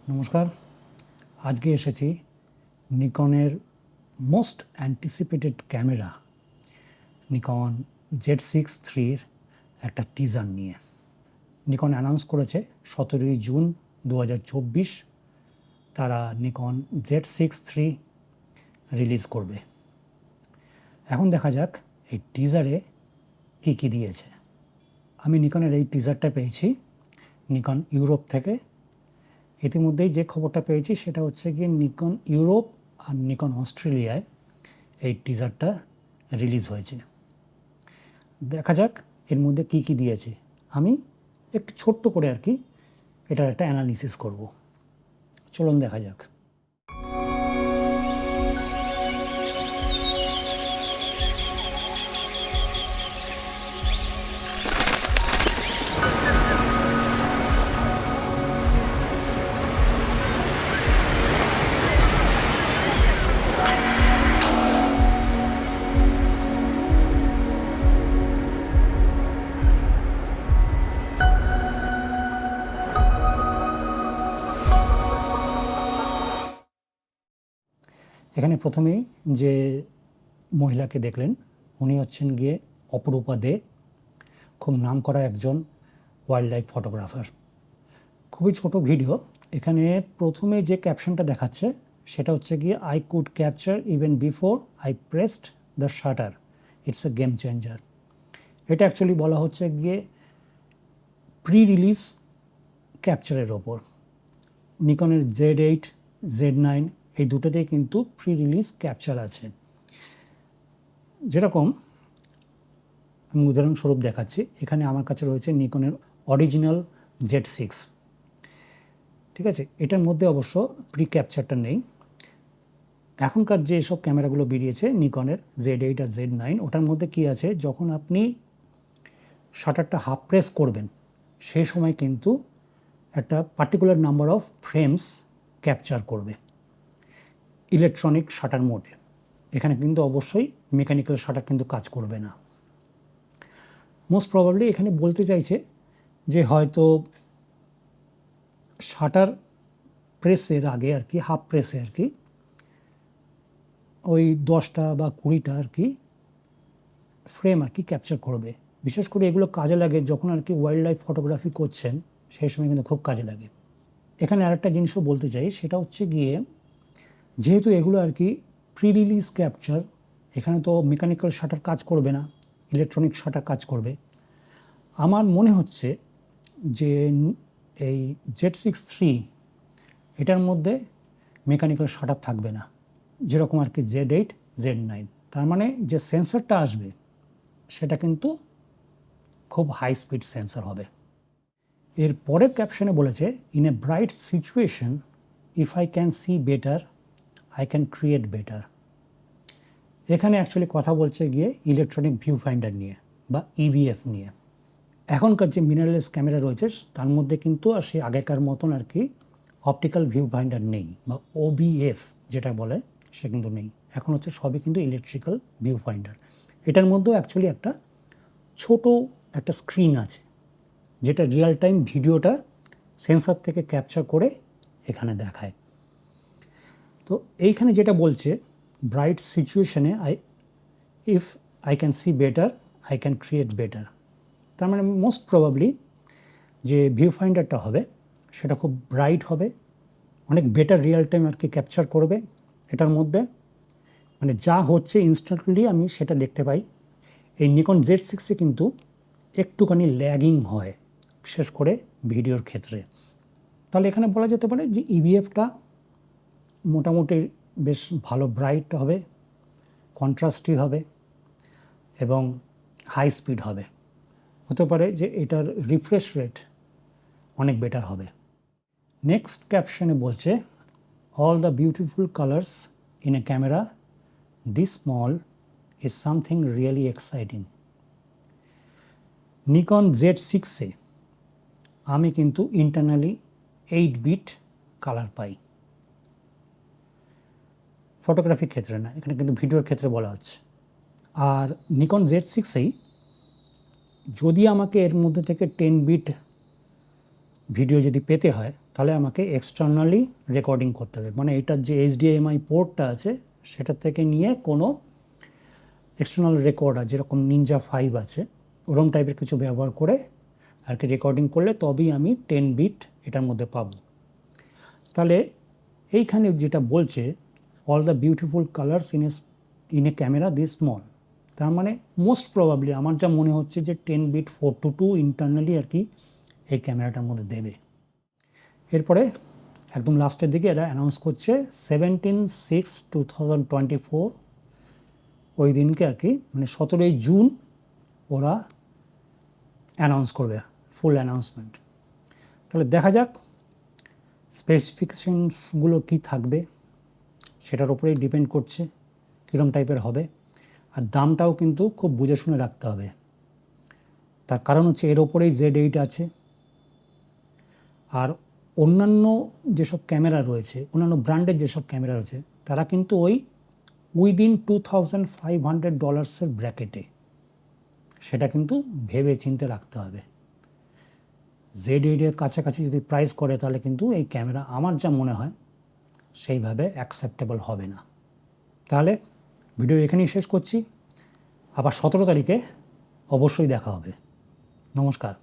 নমস্কার, আজকে এসেছি নিকনের most anticipated camera Nikon Z6-3 একটা টিজার নিয়ে। নিকন অ্যানাউন্স করেছে 17 জুন 2024 তারা নিকন Z6-3 রিলিজ করবে। এখন দেখা যাক এই টিজারে কী কী দিয়েছে। আমি নিকনের এই টিজারটা পেয়েছি নিকন ইউরোপ থেকে। ইতিমধ্যেই যে খবরটা পেয়েছি সেটা হচ্ছে গিয়ে নিকন ইউরোপ আর নিকন অস্ট্রেলিয়ায় এই টিজারটা রিলিজ হয়েছে। দেখা যাক এর মধ্যে কী কী দিয়েছে। আমি একটু ছোট্ট করে আর কি এটার একটা অ্যানালিসিস করব। চলুন দেখা যাক। এখানে প্রথমেই যে মহিলাকে দেখলেন উনি হচ্ছেন গিয়ে অপরূপা দে, খুব নামকরা একজন ওয়াইল্ড লাইফ ফটোগ্রাফার। খুবই ছোট ভিডিও। এখানে প্রথমে যে ক্যাপশনটা দেখাচ্ছে সেটা হচ্ছে গিয়ে I could capture even before I pressed the shutter, it's a game changer. এটা অ্যাকচুয়ালি বলা হচ্ছে গিয়ে প্রি রিলিজ ক্যাপচারের ওপর। নিকনের Z8, Z9 এই দুটোতেই কিন্তু প্রি রিলিজ ক্যাপচার আছে। যেরকম আমি উদাহরণস্বরূপ দেখাচ্ছি, এখানে আমার কাছে রয়েছে নিকনের অরিজিনাল Z6, ঠিক আছে। এটার মধ্যে অবশ্য প্রি ক্যাপচারটা নেই। এখনকার যে সব ক্যামেরাগুলো বেরিয়েছে নিকনের Z8 আর Z9, ওটার মধ্যে কি আছে, যখন আপনি শাটারটা হাফ প্রেস করবেন সেই সময় কিন্তু একটা particular number of frames capture করবে ইলেকট্রনিক শাটার মোডে। এখানে কিন্তু অবশ্যই মেকানিক্যাল শাটার কিন্তু কাজ করবে না। মোস্ট প্রবাবলি এখানে বলতে চাইছে যে হয়তো শাটার প্রেসের আগে আর কি, হাফ প্রেসে আর কি ওই 10টা বা 20টা আর কি ফ্রেম আর কি ক্যাপচার করবে। বিশেষ করে এগুলো কাজে লাগে যখন আর কি ওয়াইল্ড লাইফ ফটোগ্রাফি করছেন, সেই সময় কিন্তু খুব কাজে লাগে। এখানে আরেকটা জিনিসও বলতে চাই, সেটা হচ্ছে গিয়ে যেহেতু এগুলো আর কি প্রি রিলিজ ক্যাপচার, এখানে তো মেকানিক্যাল শাটার কাজ করবে না, ইলেকট্রনিক শাটার কাজ করবে। আমার মনে হচ্ছে যে এই Z6-3 এটার মধ্যে মেকানিক্যাল শাটার থাকবে না, যেরকম আর কি Z8, Z9। তার মানে যে সেন্সরটা আসবে সেটা কিন্তু খুব হাই স্পিড সেন্সর হবে। এর পরের ক্যাপশনে বলেছে in a bright situation if I can see better I can create better. এখানে অ্যাকচুয়ালি কথা বলছে গিয়ে ইলেকট্রনিক ভিউ ফাইন্ডার নিয়ে বা EVF নিয়ে। এখনকার যে মিরারলেস ক্যামেরা রয়েছে তার মধ্যে কিন্তু আর সেই আগেকার মতন আর কি অপটিক্যাল ভিউ ফাইন্ডার নেই, বা OBF যেটা বলে সেটা কিন্তু নেই। এখন হচ্ছে সবই কিন্তু ইলেকট্রিক্যাল ভিউ ফাইন্ডার। এটার মধ্যেও অ্যাকচুয়ালি একটা ছোট একটা স্ক্রিন আছে যেটা রিয়েল টাইম ভিডিওটা সেন্সর থেকে ক্যাপচার করে এখানে দেখায়। তো এইখানে যেটা বলছে ব্রাইট সিচুয়েশনে if I can see better I can create better, তার মানে মোস্ট প্রবাবলি যে ভিউ ফাইন্ডারটা হবে সেটা খুব ব্রাইট হবে, অনেক বেটার রিয়েল টাইম আর কি ক্যাপচার করবে এটার মধ্যে। মানে যা হচ্ছে ইনস্ট্যান্টলি আমি সেটা দেখতে পাই। এই নিকন Z6-এ কিন্তু একটুখানি ল্যাগিং হয়, বিশেষ করে ভিডিওর ক্ষেত্রে। তাহলে এখানে বলা যেতে পারে যে EVFটা মোটামুটি বেশ ভালো ব্রাইট হবে, কন্ট্রাস্টি হবে এবং হাই স্পিড হবে। হতে পারে যে এটার রিফ্রেশ রেট অনেক বেটার হবে। নেক্সট ক্যাপশনে বলছে all the beautiful colours in a camera this small is something really exciting. Nikon Z6-এ আমি কিন্তু ইন্টারনালি 8-বিট কালার পাই, ফটোগ্রাফির ক্ষেত্রে না, এখানে কিন্তু ভিডিওর ক্ষেত্রে বলা হচ্ছে। আর নিকন Z6-এই যদি আমাকে এর মধ্যে থেকে 10-বিট ভিডিও যদি পেতে হয় তাহলে আমাকে এক্সটার্নালি রেকর্ডিং করতে হবে, মানে এটার যে HDMI পোর্টটা আছে সেটা থেকে নিয়ে কোনো এক্সটার্নাল রেকর্ডার যেরকম নিনজা 5 আছে ওরম টাইপের কিছু ব্যবহার করে আর কি রেকর্ডিং করলে তবেই আমি 10 বিট এটার মধ্যে পাবো। তাহলে এইখানে যেটা বলছে all the beautiful colours in a camera this small, তার মানে মোস্ট প্রবাবলি আমার যা মনে হচ্ছে যে 10 বিট 422 ইন্টারনালি আর কি এই ক্যামেরাটার মধ্যে দেবে। এরপরে একদম লাস্টের দিকে এটা অ্যানাউন্স করছে 17/6/2024 ওই দিনকে আর কি, মানে 17ই জুন ওরা অ্যানাউন্স করবে ফুল অ্যানাউন্সমেন্ট। তাহলে দেখা যাক স্পেসিফিকেশনসগুলো কী থাকবে, সেটার উপরেই ডিপেন্ড করছে কীরকম টাইপের হবে। আর দামটাও কিন্তু খুব বুঝে শুনে রাখতে হবে, তার কারণ হচ্ছে এর ওপরেই Z8 আছে। আর অন্যান্য যেসব ক্যামেরা রয়েছে, অন্যান্য ব্র্যান্ডের যেসব ক্যামেরা রয়েছে তারা কিন্তু ওই উইদিন $2,500 ব্র্যাকেটে, সেটা কিন্তু ভেবে চিন্তে রাখতে হবে। Z8 এর কাছাকাছি যদি প্রাইস করে তাহলে কিন্তু এই ক্যামেরা আমার যা মনে হয় সেইভাবে অ্যাকসেপ্টেবল হবে না। তাহলে ভিডিও এখানেই শেষ করছি, আবার 17 তারিখে অবশ্যই দেখা হবে। নমস্কার।